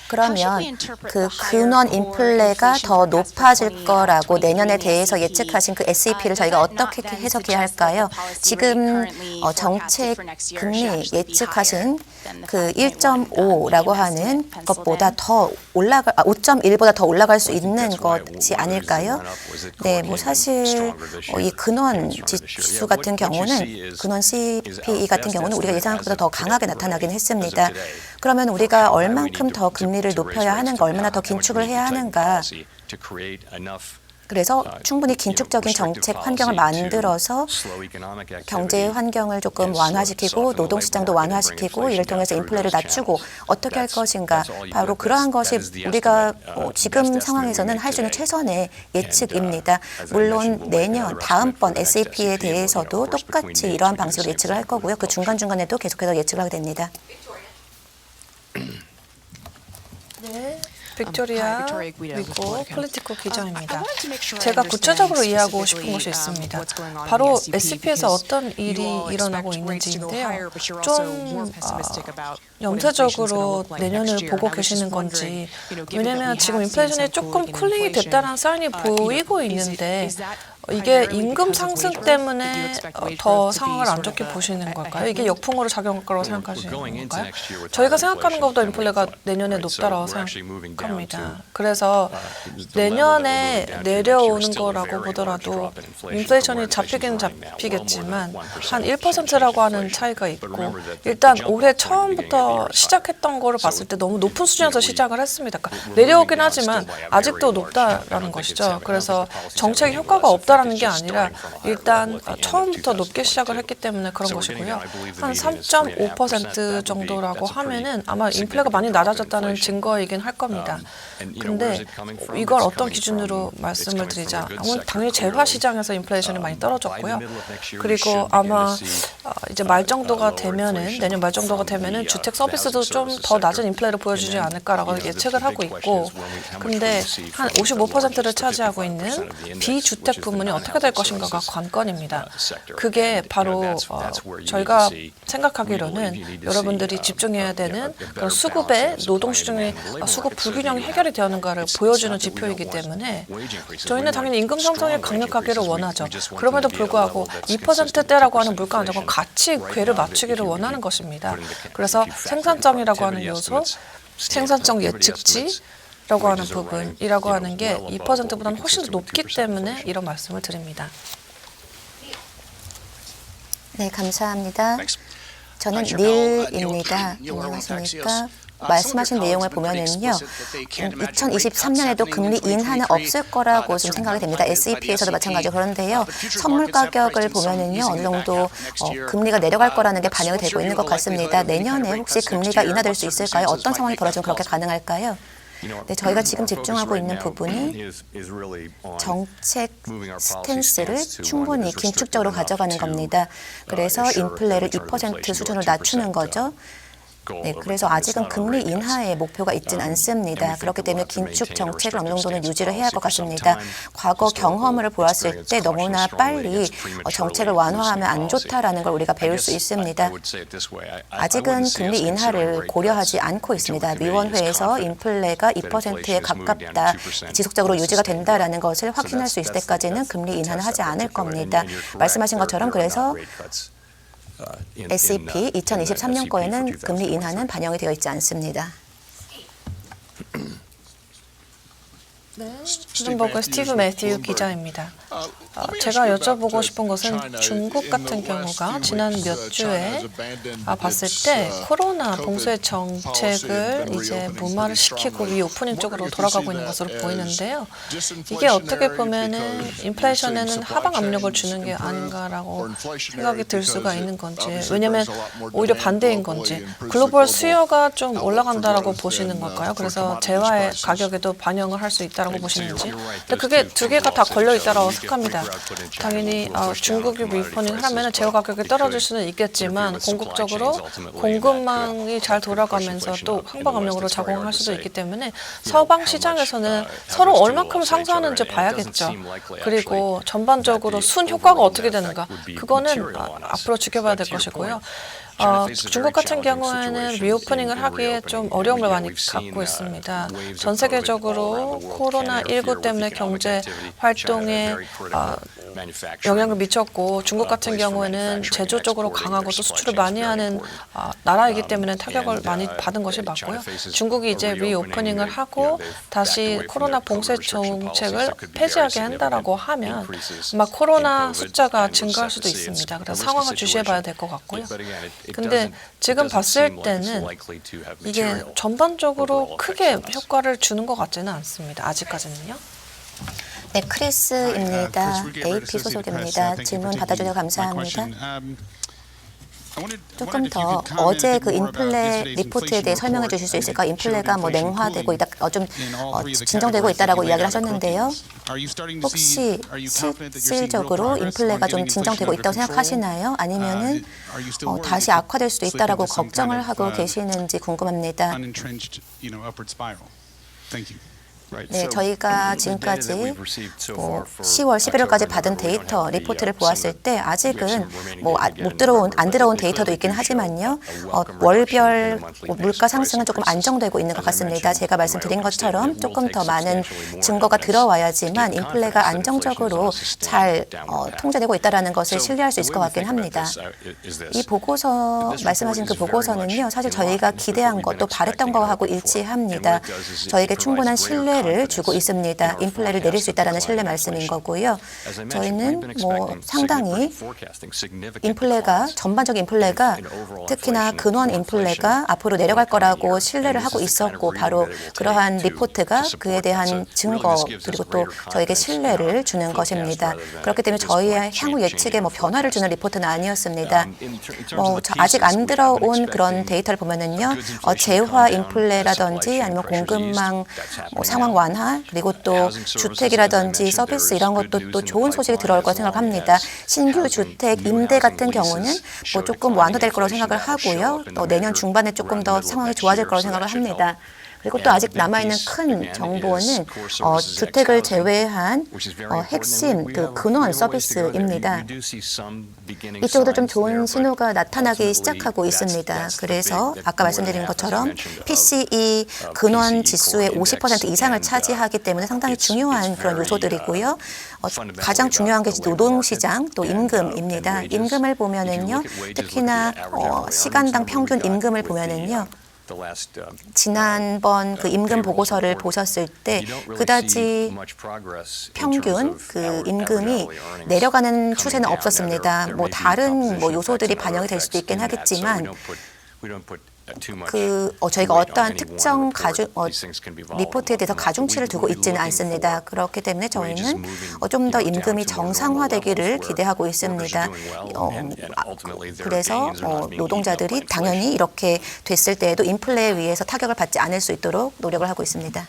그러면 그 근원 인플레가 더 높아질 거라고 내년에 대해서 예측하신 그 SEP를 저희가 어떻게 해석해야 할까요? 지금 정책 금리 예측하신 그 1.5라고 하는 것보다 더 5.1보다 더 올라갈 수 있는 것이 아닐까요? 네, 뭐 사실 이 근원 지수 같은 경우는 근원 CPE 같은 경우는 우리가 예상한 것보다 더 강하게 나타나긴 했습니다. 그러면 우리가 얼만큼 더 금리를 높여야 하는가, 얼마나 더 긴축을 해야 하는가. 그래서 충분히 긴축적인 정책 환경을 만들어서 경제 환경을 조금 완화시키고 노동시장도 완화시키고 이를 통해서 인플레를 낮추고 어떻게 할 것인가. 바로 그러한 것이 우리가 지금 상황에서는 할 수 있는 최선의 예측입니다. 물론 내년 다음번 SEP에 대해서도 똑같이 이러한 방식으로 예측을 할 거고요. 그 중간중간에도 계속해서 예측을 하게 됩니다. 네. 빅토리아 위고 폴리티코 기자입니다. 제가 구체적으로 이해하고 싶은 것이 있습니다. 바로 SP에서 어떤 일이 일어나고 있는지인데요. 좀 염세적으로 내년을 보고 계시는 건지, 왜냐하면 지금 인플레이션이 조금 쿨링이 됐다는 사인이 보이고 있는데 이게 임금 상승 때문에 더 상황을 안 좋게 보시는 걸까요? 이게 역풍으로 작용할 거라고 생각하시는 건가요? 저희가 생각하는 것보다 인플레가 내년에 높다고 생각합니다. 그래서 내년에 내려오는 거라고 보더라도 인플레이션이 잡히긴 잡히겠지만 한 1%라고 하는 차이가 있고, 일단 올해 처음부터 시작했던 거를 봤을 때 너무 높은 수준에서 시작을 했습니다. 그러니까 내려오긴 하지만 아직도 높다라는 것이죠. 그래서 정책 효과가 없다라는 게 아니라 일단 처음부터 높게 시작을 했기 때문에 그런 것이고요. 한 3.5% 정도라고 하면은 아마 인플레가 많이 낮아졌다는 증거이긴 할 겁니다. 근데 이걸 어떤 기준으로 말씀을 드리자, 당연히 재화 시장에서 인플레이션이 많이 떨어졌고요. 그리고 아마 이제 말 정도가 되면은, 내년 말 정도가 되면은 주택 서비스도 좀 더 낮은 인플레를 보여주지 않을까라고 예측을 하고 있고, 근데 한 55%를 차지하고 있는 비주택 부문이 어떻게 될 것인가가 관건입니다. 그게 바로 저희가 생각하기로는 여러분들이 집중해야 되는 그런 수급의 노동 시장의 수급 불균형이 해결이 되었는가를 보여주는 지표이기 때문에 저희는 당연히 임금 상승이 강력하기를 원하죠. 그럼에도 불구하고 2%대라고 하는 물가 안정과 같이 궤를 맞추기를 원하는 것입니다. 그래서 생산성이라고 하는 요소, 생산성 예측치 라고 하는 부분이라고 하는 게 2%보다는 훨씬 더 높기 때문에 이런 말씀을 드립니다. 네, 감사합니다. 저는 닐입니다. 안녕하십니까? 말씀하신 내용을 보면은요, 2023년에도 금리 인하는 없을 거라고 좀 생각이 됩니다. SEP에서도 마찬가지로. 그런데요, 선물 가격을 보면은요, 어느 정도 금리가 내려갈 거라는 게 반영이 되고 있는 것 같습니다. 내년에 혹시 금리가 인하될 수 있을까요? 어떤 상황이 벌어지면 그렇게 가능할까요? 네, 저희가 지금 집중하고 있는 부분이 정책 스탠스를 충분히 긴축적으로 가져가는 겁니다. 그래서 인플레를 2% 수준으로 낮추는 거죠. 네, 그래서 아직은 금리 인하의 목표가 있진 않습니다. 그렇기 때문에 긴축 정책을 어느 정도는 유지를 해야 할 것 같습니다. 과거 경험을 보았을 때 너무나 빨리 정책을 완화하면 안 좋다라는 걸 우리가 배울 수 있습니다. 아직은 금리 인하를 고려하지 않고 있습니다. 위원회에서 인플레가 2%에 가깝다, 지속적으로 유지가 된다라는 것을 확신할 수 있을 때까지는 금리 인하는 하지 않을 겁니다. 말씀하신 것처럼 그래서 SEP 2023년 거에는 금리 인하는 반영이 되어 있지 않습니다. 네, 블룸버그 스티브 매튜 기자입니다. 제가 여쭤보고 싶은 것은 중국 같은 경우가 지난 몇 주에 봤을 때 코로나 봉쇄 정책을 이제 무마를 시키고 리오프닝 쪽으로 돌아가고 있는 것으로 보이는데요. 이게 어떻게 보면은 인플레이션에는 하방 압력을 주는 게 아닌가라고 생각이 들 수가 있는 건지, 왜냐하면 오히려 반대인 건지, 글로벌 수요가 좀 올라간다라고 보시는 걸까요? 그래서 재화의 가격에도 반영을 할 수 있다라고 보시는지. 근데 그게 두 개가 다 걸려 있다라고 생각합니다. 당연히 중국이 리오프닝을 하면 재화 가격이 떨어질 수는 있겠지만 궁극적으로 공급망이 잘 돌아가면서 또 항박 압력으로 작용할 수도 있기 때문에 서방 시장에서는 서로 얼마큼 상승하는지 봐야겠죠. 그리고 전반적으로 순 효과가 어떻게 되는가, 그거는 앞으로 지켜봐야 될 것이고요. 중국 같은 경우에는 리오프닝을 하기에 좀 어려움을 많이 갖고 있습니다. 전 세계적으로 코로나19 때문에 경제 활동에 영향을 미쳤고, 중국 같은 경우에는 제조 쪽으로 강하고 또 수출을 많이 하는 나라이기 때문에 타격을 많이 받은 것이 맞고요. 중국이 이제 리오프닝을 하고 다시 코로나 봉쇄 정책을 폐지하게 한다라고 하면 아마 코로나 숫자가 증가할 수도 있습니다. 그래서 상황을 주시해 봐야 될 것 같고요. 근데 지금 봤을 때는 이게 전반적으로 크게 효과를 주는 것 같지는 않습니다. 아직까지는요. 네, 크리스입니다. AP 소속입니다. 질문 받아주셔서 감사합니다. 조금 더 어제 그 인플레 리포트에 대해 설명해 주실 수 있을까? 인플레가 뭐 냉화되고 있다, 좀 진정되고 있다라고 이야기를 하셨는데요. 혹시 실질적으로 인플레가 좀 진정되고 있다고 생각하시나요? 아니면은 다시 악화될 수도 있다라고 걱정을 하고 계시는지 궁금합니다. 네, 저희가 지금까지 10월, 11월까지 받은 데이터 리포트를 보았을 때 아직은 안 들어온 데이터도 있긴 하지만요. 월별 물가 상승은 조금 안정되고 있는 것 같습니다. 제가 말씀드린 것처럼 조금 더 많은 증거가 들어와야지만 인플레가 안정적으로 잘 통제되고 있다는 것을 신뢰할 수 있을 것 같긴 합니다. 이 보고서, 말씀하신 그 보고서는요. 사실 저희가 기대한 것, 또 바랬던 거하고 일치합니다. 저에게 충분한 신뢰를 주고 있습니다. 인플레를 내릴 수 있다는 신뢰 말씀인 거고요. 저희는 상당히 전반적 인플레가 특히나 근원 인플레가 앞으로 내려갈 거라고 신뢰를 하고 있었고 바로 그러한 리포트가 그에 대한 증거 그리고 또 저에게 신뢰를 주는 것입니다. 그렇기 때문에 저희의 향후 예측에 변화를 주는 리포트는 아니었습니다. 아직 안 들어온 그런 데이터를 보면은요, 재화 인플레라든지 아니면 공급망 상황 완화 그리고 또 주택이라든지 서비스 이런 것도 또 좋은 소식이 들어올 거라 생각합니다. 신규 주택 임대 같은 경우는 조금 완화될 거라고 생각을 하고요. 내년 중반에 조금 더 상황이 좋아질 거라고 생각을 합니다. 그리고 또 아직 남아있는 큰 정보는 주택을 제외한 핵심 근원 서비스입니다. 이쪽도 좀 좋은 신호가 나타나기 시작하고 있습니다. 그래서 아까 말씀드린 것처럼 PCE 근원 지수의 50% 이상을 차지하기 때문에 상당히 중요한 그런 요소들이고요. 가장 중요한 게 노동시장 또 임금입니다. 임금을 보면은요, 특히나 시간당 평균 임금을 보면은요. 지난번 그 임금 보고서를 보셨을 때 그다지 평균 그 임금이 내려가는 추세는 없었습니다. 다른 요소들이 반영이 될 수도 있긴 하겠지만 저희가 어떠한 특정 리포트에 대해서 가중치를 두고 있지는 않습니다. 그렇기 때문에 저희는 좀 더 임금이 정상화되기를 기대하고 있습니다. 그래서 노동자들이 당연히 이렇게 됐을 때에도 인플레에 의해서 타격을 받지 않을 수 있도록 노력을 하고 있습니다.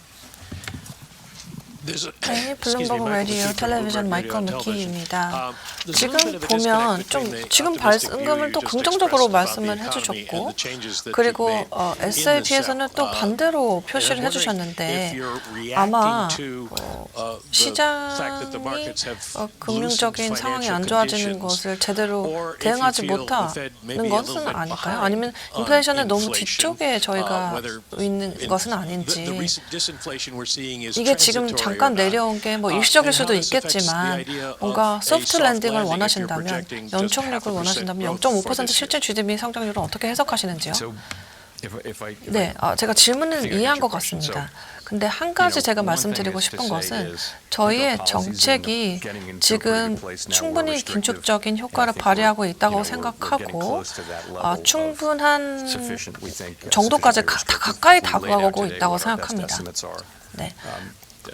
네, 블룸버그 라디오 텔레비전 마이클 McKee입니다. 지금 보면 지금 발생금을 또 긍정적으로 말씀을 해주셨고, 그리고 SAP에서는 또 반대로 표시를 해주셨는데 아마 시장이 금융적인 상황이 안 좋아지는 것을 제대로 대응하지 못하는 것은 아닐까요? 아니면 인플레이션의 너무 뒤쪽에 저희가 있는 것은 아닌지. 이게 지금 잠깐 내려온 게 일시적일 수도 있겠지만 뭔가 소프트 랜딩을 원하신다면, 연착륙을 원하신다면 0.5% 실제 GDP 성장률은 어떻게 해석하시는지요? 네, 제가 질문을 이해한 것 같습니다. 근데 한 가지 제가 말씀드리고 싶은 것은 저희의 정책이 지금 충분히 긴축적인 효과를 발휘하고 있다고 생각하고 충분한 정도까지 가까이 다가오고 있다고 생각합니다. 네.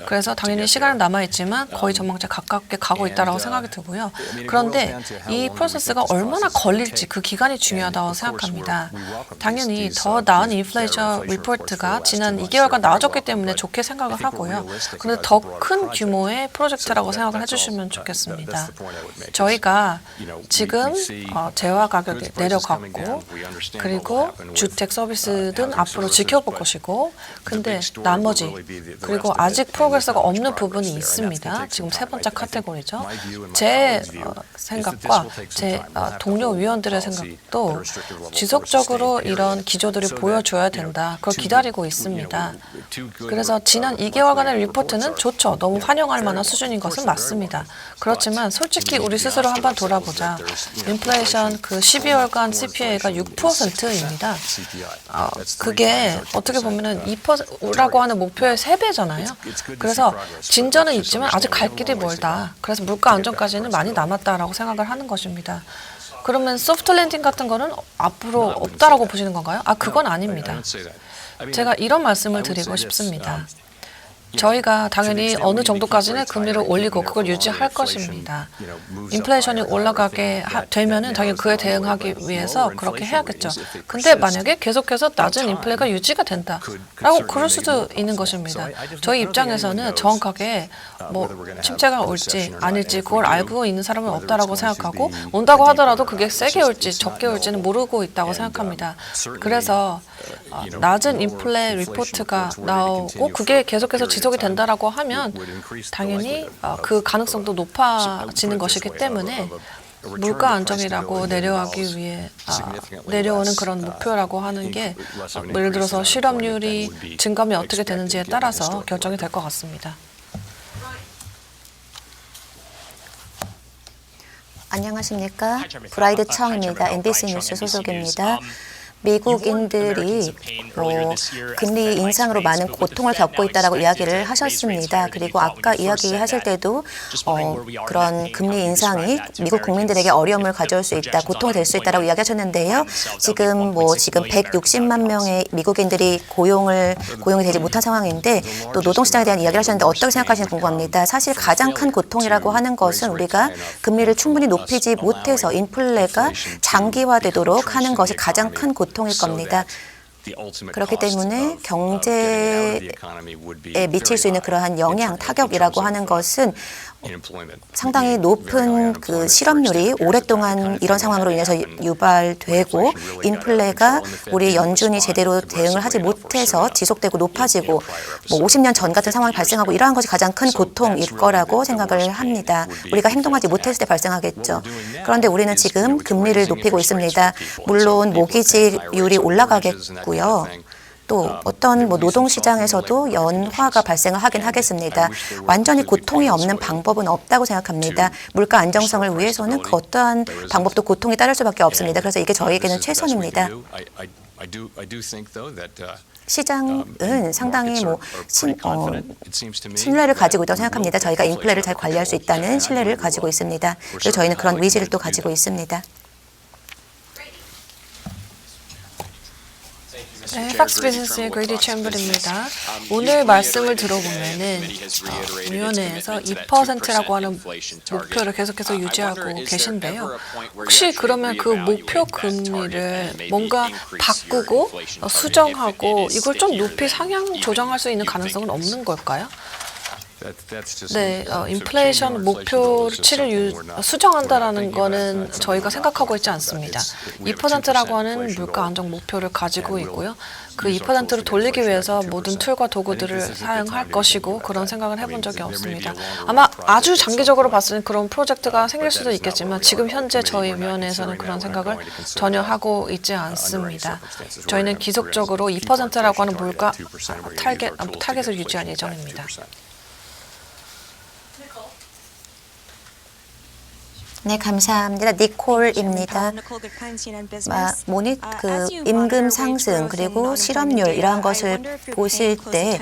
그래서 당연히 시간은 남아있지만 거의 전망치에 가깝게 가고 있다고 생각이 들고요. 그런데 이 프로세스가 얼마나 걸릴지 그 기간이 중요하다고 생각합니다. 당연히 더 나은 인플레이션 리포트가 지난 2개월간 나아졌기 때문에 좋게 생각을 하고요. 그런데 더 큰 규모의 프로젝트라고 생각을 해주시면 좋겠습니다. 저희가 지금 재화 가격이 내려갔고 그리고 주택 서비스는 앞으로 지켜볼 것이고, 근데 나머지 그리고 아직 프로그레스가 없는 부분이 있습니다. 지금 세 번째 카테고리죠. 제 생각과 제 동료 위원들의 생각도 지속적으로 이런 기조들이 보여줘야 된다. 그걸 기다리고 있습니다. 그래서 지난 2개월간의 리포트는 좋죠. 너무 환영할 만한 수준인 것은 맞습니다. 그렇지만 솔직히 우리 스스로 한번 돌아보자. 인플레이션 그 12월간 CPI가 6%입니다. 그게 어떻게 보면은 2%라고 하는 목표의 3배잖아요. 그래서 진전은 있지만 아직 갈 길이 멀다. 그래서 물가 안정까지는 많이 남았다라고 생각을 하는 것입니다. 그러면 소프트 랜딩 같은 거는 앞으로 없다라고 보시는 건가요? 그건 아닙니다. 제가 이런 말씀을 드리고 싶습니다. 저희가 당연히 어느 정도까지는 금리를 올리고 그걸 유지할 것입니다. 인플레이션이 올라가게 되면은 당연히 그에 대응하기 위해서 그렇게 해야겠죠. 근데 만약에 계속해서 낮은 인플레가 유지가 된다라고 그럴 수도 있는 것입니다. 저희 입장에서는 정확하게 뭐 침체가 올지 아닐지 그걸 알고 있는 사람은 없다라고 생각하고 온다고 하더라도 그게 세게 올지 적게 올지는 모르고 있다고 생각합니다. 그래서 낮은 인플레 리포트가 나오고 그게 계속해서 지속이 된다라고 하면 당연히 그 가능성도 높아지는 것이기 때문에 물가 안정이라고 내려가기 위해 내려오는 그런 목표라고 하는 게 예를 들어서 실업률이 증감이 어떻게 되는지에 따라서 결정이 될 것 같습니다. 안녕하십니까? 브라이드 청입니다. NBC 뉴스 소속입니다. 미국인들이 금리 인상으로 많은 고통을 겪고 있다라고 이야기를 하셨습니다. 그리고 아까 이야기하실 때도 그런 금리 인상이 미국 국민들에게 어려움을 가져올 수 있다, 고통이 될 수 있다라고 이야기하셨는데요. 지금 160만 명의 미국인들이 고용이 되지 못한 상황인데 또 노동시장에 대한 이야기를 하셨는데 어떻게 생각하시는지 궁금합니다. 사실 가장 큰 고통이라고 하는 것은 우리가 금리를 충분히 높이지 못해서 인플레가 장기화되도록 하는 것이 가장 큰 고통일 겁니다. 그렇기 때문에 경제에 미칠 수 있는 그러한 영향, 타격이라고 하는 것은 상당히 높은 그 실업률이 오랫동안 이런 상황으로 인해서 유발되고 인플레가 우리 연준이 제대로 대응을 하지 못해서 지속되고 높아지고 50년 전 같은 상황이 발생하고 이러한 것이 가장 큰 고통일 거라고 생각을 합니다. 우리가 행동하지 못했을 때 발생하겠죠. 그런데 우리는 지금 금리를 높이고 있습니다. 물론 모기지율이 올라가겠고요. 또 어떤 노동시장에서도 연화가 발생을 하긴 하겠습니다. 완전히 고통이 없는 방법은 없다고 생각합니다. 물가 안정성을 위해서는 그 어떠한 방법도 고통이 따를 수밖에 없습니다. 그래서 이게 저희에게는 최선입니다. 시장은 상당히 신뢰를 가지고 있다고 생각합니다. 저희가 인플레를 잘 관리할 수 있다는 신뢰를 가지고 있습니다. 그리고 저희는 그런 의지를 또 가지고 있습니다. 네, 팍스 비즈니스의 그레이디 챔버입니다. 오늘 말씀을 들어보면은 위원회에서 2%라고 하는 목표를 계속해서 유지하고 계신데요. 혹시 그러면 그 목표 금리를 뭔가 바꾸고 수정하고 이걸 좀 높이 상향 조정할 수 있는 가능성은 없는 걸까요? 네, 인플레이션 목표치를 수정한다라는 거는 저희가 생각하고 있지 않습니다. 2%라고 하는 물가 안정 목표를 가지고 있고요. 그 2%를 돌리기 위해서 모든 툴과 도구들을 사용할 것이고 그런 생각을 해본 적이 없습니다. 아마 아주 장기적으로 봤을 때 그런 프로젝트가 생길 수도 있겠지만 지금 현재 저희 위원회에서는 그런 생각을 전혀 하고 있지 않습니다. 저희는 기속적으로 2%라고 하는 물가 타겟을 유지할 예정입니다. 네, 감사합니다. 니콜입니다. 임금 상승 그리고 실업률 이러한 것을 보실 때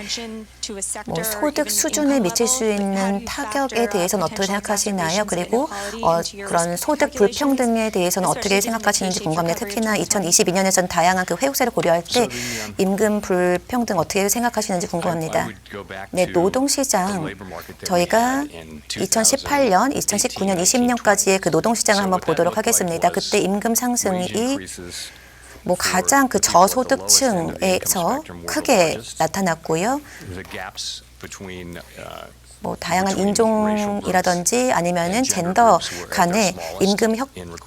소득 수준에 미칠 수 있는 타격에 대해서는 어떻게 생각하시나요? 그리고 그런 소득 불평등에 대해서는 어떻게 생각하시는지 궁금합니다. 특히나 2022년에서는 다양한 그 회복세를 고려할 때 임금 불평등 어떻게 생각하시는지 궁금합니다. 네, 노동시장 저희가 2018년, 2019년, 20년까지의 그 노동시장을 한번 보도록 하겠습니다. 그때 임금 상승이 가장 그 저소득층에서 크게 나타났고요. 다양한 인종이라든지 아니면은 젠더 간의 임금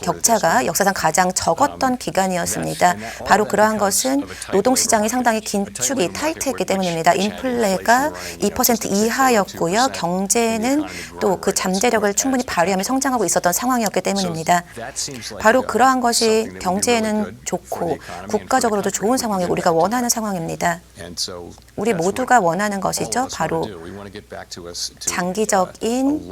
격차가 역사상 가장 적었던 기간이었습니다. 바로 그러한 것은 노동시장이 상당히 긴축이 타이트했기 때문입니다. 인플레가 2% 이하였고요. 경제는 또 그 잠재력을 충분히 발휘하며 성장하고 있었던 상황이었기 때문입니다. 바로 그러한 것이 경제에는 좋고 국가적으로도 좋은 상황이고 우리가 원하는 상황입니다. 우리 모두가 원하는 것이죠. 바로 장기적인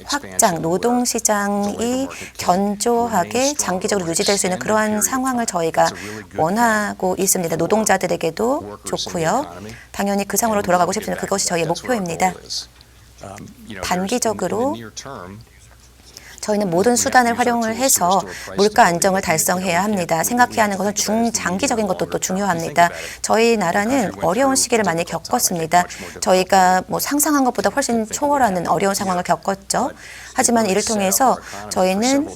확장, 노동시장이 견조하게 장기적으로 유지될 수 있는 그러한 상황을 저희가 원하고 있습니다. 노동자들에게도 좋고요. 당연히 그 상황으로 돌아가고 싶습니다. 그것이 저희의 목표입니다. 단기적으로 저희는 모든 수단을 활용을 해서 물가 안정을 달성해야 합니다. 생각해야 하는 것은 중장기적인 것도 또 중요합니다. 저희 나라는 어려운 시기를 많이 겪었습니다. 저희가 뭐 상상한 것보다 훨씬 초월하는 어려운 상황을 겪었죠. 하지만 이를 통해서 저희는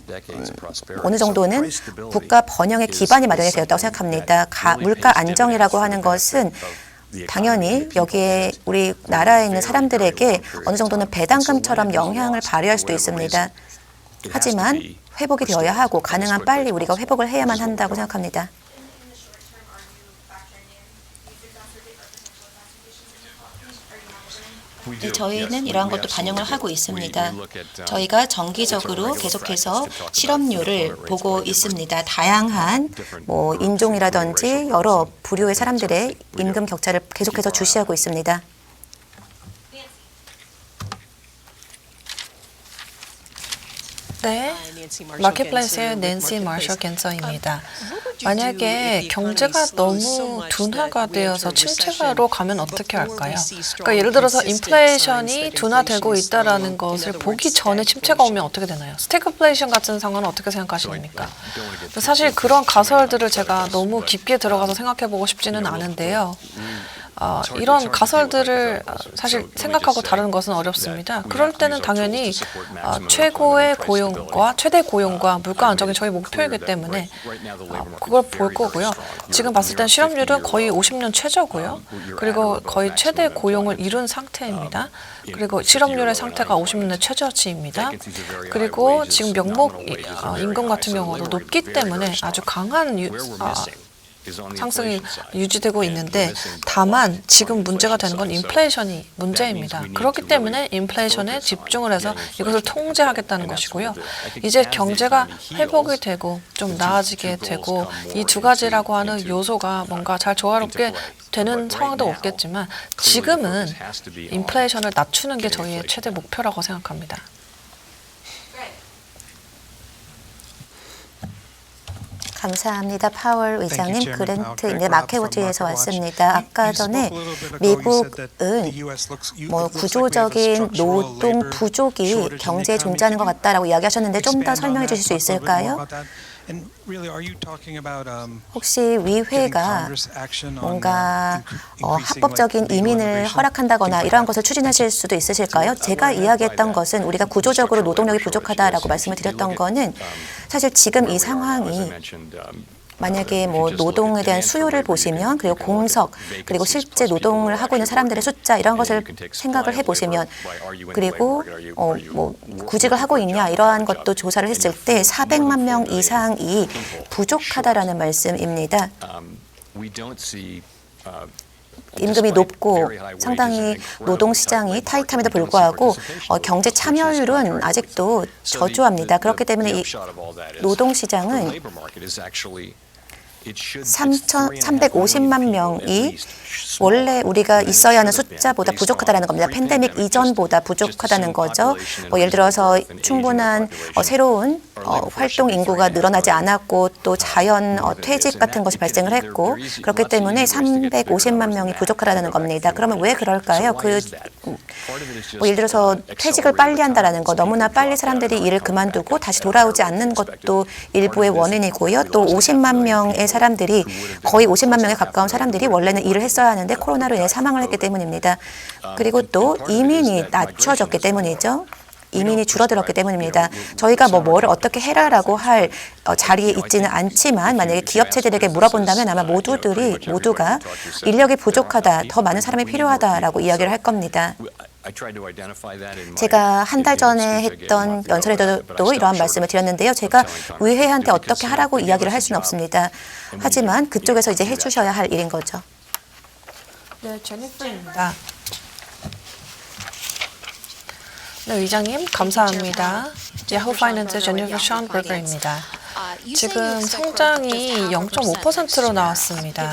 어느 정도는 국가 번영의 기반이 마련이 되었다고 생각합니다. 물가 안정이라고 하는 것은 당연히 여기에 우리 나라에 있는 사람들에게 어느 정도는 배당금처럼 영향을 발휘할 수도 있습니다. 하지만 회복이 되어야 하고 가능한 빨리 우리가 회복을 해야만 한다고 생각합니다. 저희는 이러한 것도 반영을 하고 있습니다. 저희가 정기적으로 계속해서 실업률을 보고 있습니다. 다양한 인종이라든지 여러 부류의 사람들의 임금 격차를 계속해서 주시하고 있습니다. 네, 마켓플레이스의 낸시 마셜 겐서입니다. 만약에 경제가 너무 둔화가 되어서 침체로 가면 어떻게 할까요? 그러니까 예를 들어서 인플레이션이 둔화되고 있다는 것을 보기 전에 침체가 오면 어떻게 되나요? 스태그플레이션 같은 상황은 어떻게 생각하십니까? 사실 그런 가설들을 제가 너무 깊게 들어가서 생각해보고 싶지는 않은데요. 이런 가설들을 사실 생각하고 다루는 것은 어렵습니다. 그럴 때는 당연히 최고의 고용과 최대 고용과 물가 안정이 저희 목표이기 때문에 그걸 볼 거고요. 지금 봤을 땐 실업률은 거의 50년 최저고요. 그리고 거의 최대 고용을 이룬 상태입니다. 그리고 실업률의 상태가 50년의 최저치입니다. 그리고 지금 명목 임금 같은 경우도 높기 때문에 아주 강한 상승이 유지되고 있는데 다만 지금 문제가 되는 건 인플레이션이 문제입니다. 그렇기 때문에 인플레이션에 집중을 해서 이것을 통제하겠다는 것이고요. 이제 경제가 회복이 되고 좀 나아지게 되고 이 두 가지라고 하는 요소가 뭔가 잘 조화롭게 되는 상황도 없겠지만 지금은 인플레이션을 낮추는 게 저희의 최대 목표라고 생각합니다. 감사합니다. 파월 의장님, 그랜트인데 마켓워치에서 왔습니다. 아까 전에 미국은 구조적인 노동 부족이 경제에 존재하는 것 같다라고 이야기하셨는데 좀 더 설명해 주실 수 있을까요? 혹시 위회가 뭔가 합법적인 이민을 허락한다거나 이러한 것을 추진하실 수도 있으실까요? 제가 이야기했던 것은 우리가 구조적으로 노동력이 부족하다라고 말씀을 드렸던 거는 사실 지금 이 상황이 만약에 노동에 대한 수요를 보시면 그리고 공석 그리고 실제 노동을 하고 있는 사람들의 숫자 이런 것을 생각을 해보시면 그리고 구직을 하고 있냐 이러한 것도 조사를 했을 때 400만 명 이상이 부족하다라는 말씀입니다. 임금이 높고 상당히 노동시장이 타이트함에도 불구하고 경제 참여율은 아직도 저조합니다. 그렇기 때문에 이 노동시장은 350만 명이 원래 우리가 있어야 하는 숫자보다 부족하다는 겁니다. 팬데믹 이전보다 부족하다는 거죠. 예를 들어서 충분한 새로운 활동 인구가 늘어나지 않았고 또 자연 퇴직 같은 것이 발생을 했고 그렇기 때문에 350만 명이 부족하다는 겁니다. 그러면 왜 그럴까요? 예를 들어서 퇴직을 빨리 한다라는 거, 너무나 빨리 사람들이 일을 그만두고 다시 돌아오지 않는 것도 일부의 원인이고요. 또 50만 명의 사람들이 거의 50만 명에 가까운 사람들이 원래는 일을 했어야 하는데 코로나로 인해 사망을 했기 때문입니다. 그리고 또 이민이 낮춰졌기 때문이죠. 이민이 줄어들었기 때문입니다. 저희가 뭐를 어떻게 해라라고 할 자리에 있지는 않지만 만약에 기업체들에게 물어본다면 아마 모두가 인력이 부족하다, 더 많은 사람이 필요하다라고 이야기를 할 겁니다. 제가 한 달 전에 했던 연설에도 이러한 말씀을 드렸는데요. 제가 의회한테 어떻게 하라고 이야기를 할 수는 없습니다. 하지만 그쪽에서 이제 해주셔야 할 일인 거죠. 네, 제니퍼입니다. 네, 의장님 감사합니다. 야후 파이낸스 제니퍼 션버거입니다. 지금 성장이 0.5%로 나왔습니다.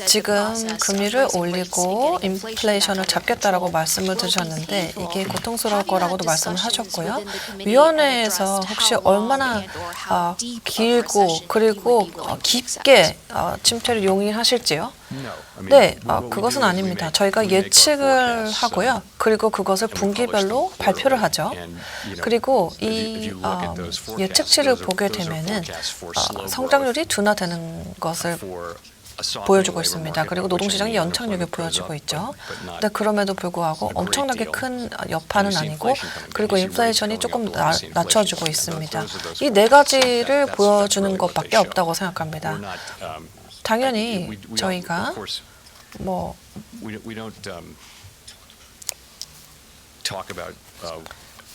지금 금리를 올리고 인플레이션을 잡겠다라고 말씀을 드렸는데 이게 고통스러울 거라고도 말씀을 하셨고요. 위원회에서 혹시 얼마나 길고 그리고 깊게 침체를 용인하실지요? 네, 그것은 아닙니다. 저희가 예측을 하고요. 그리고 그것을 분기별로 발표를 하죠. 그리고 이 예측치를 보게 되면은 성장률이 둔화되는 것을 보여주고 있습니다. 그리고 노동시장의 연착륙을 보여주고 있죠. 근데 그럼에도 불구하고 엄청나게 큰 여파는 아니고 그리고 인플레이션이 조금 낮춰주고 있습니다. 이 네 가지를 보여주는 것밖에 없다고 생각합니다. 당연히 저희가 뭐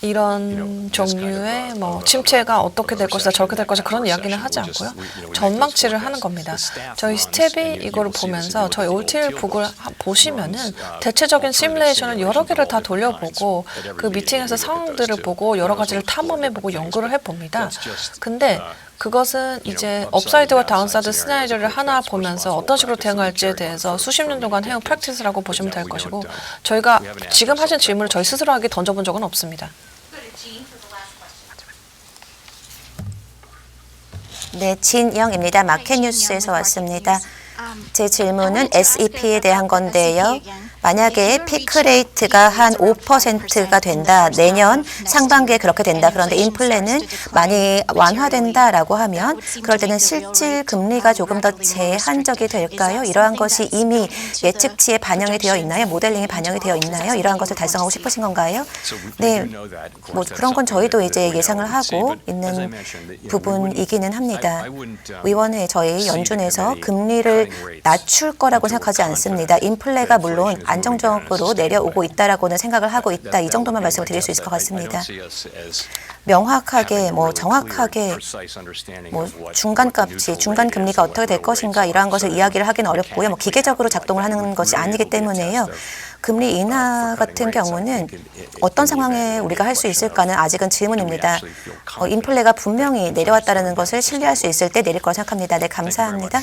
이런 종류의 뭐 침체가 어떻게 될 것이다 저렇게 될 것이다 그런 이야기는 하지 않고요. 전망치를 하는 겁니다. 저희 스텝이 이거를 보면서 저희 올틸북을 보시면은 대체적인 시뮬레이션을 여러 개를 다 돌려보고 그 미팅에서 상황들을 보고 여러 가지를 탐험해보고 연구를 해봅니다. 근데 그것은 이제 업사이드와 다운사이드 시나리오를 하나 보면서 어떤 식으로 대응할지에 대해서 수십 년 동안 해온 프랙티스라고 보시면 될 것이고 저희가 지금 하신 질문을 저희 스스로에게 던져본 적은 없습니다. 네, 진영입니다. 마켓뉴스에서 왔습니다. 제 질문은 SEP에 대한 건데요. 만약에 피크레이트가 한 5%가 된다. 내년 상반기에 그렇게 된다. 그런데 인플레는 많이 완화된다라고 하면 그럴 때는 실질 금리가 조금 더 제한적이 될까요? 이러한 것이 이미 예측치에 반영이 되어 있나요? 모델링에 반영이 되어 있나요? 이러한 것을 달성하고 싶으신 건가요? 네, 뭐 그런 건 저희도 이제 예상을 하고 있는 부분이기는 합니다. 위원회 저희 연준에서 금리를 낮출 거라고 생각하지 않습니다. 인플레가 물론 안정적으로 내려오고 있다라고는 생각을 하고 있다. 이 정도만 말씀을 드릴 수 있을 것 같습니다. 명확하게 정확하게 중간값이 중간 금리가 어떻게 될 것인가 이러한 것을 이야기를 하기는 어렵고요. 기계적으로 작동을 하는 것이 아니기 때문에요. 금리 인하 같은 경우는 어떤 상황에 우리가 할 수 있을까는 아직은 질문입니다. 인플레가 분명히 내려왔다는 것을 신뢰할 수 있을 때 내릴 거라 생각합니다. 네, 감사합니다.